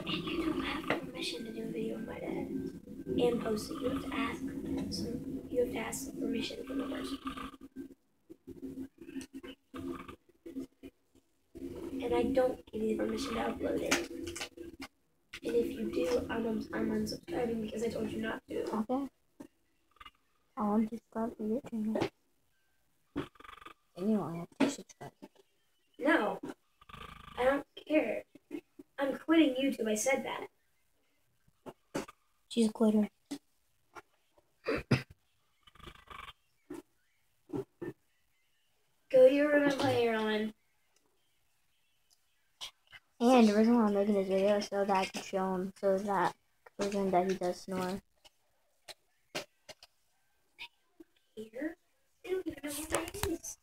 And you don't have permission to do a video with my dad and post it. You have to ask permission from the person. And I don't give you the permission to upload it. And if you do, I'm unsubscribing because I told you not to. Okay. I'll unsubscribe to your channel. And you don't have to subscribe. No. I don't care. I'm quitting YouTube. I said that. She's a quitter. Go to your room and play, Erlen. And the reason why I'm making this video is so that I can show him, so that that he does snore. Here? I don't even know what that is.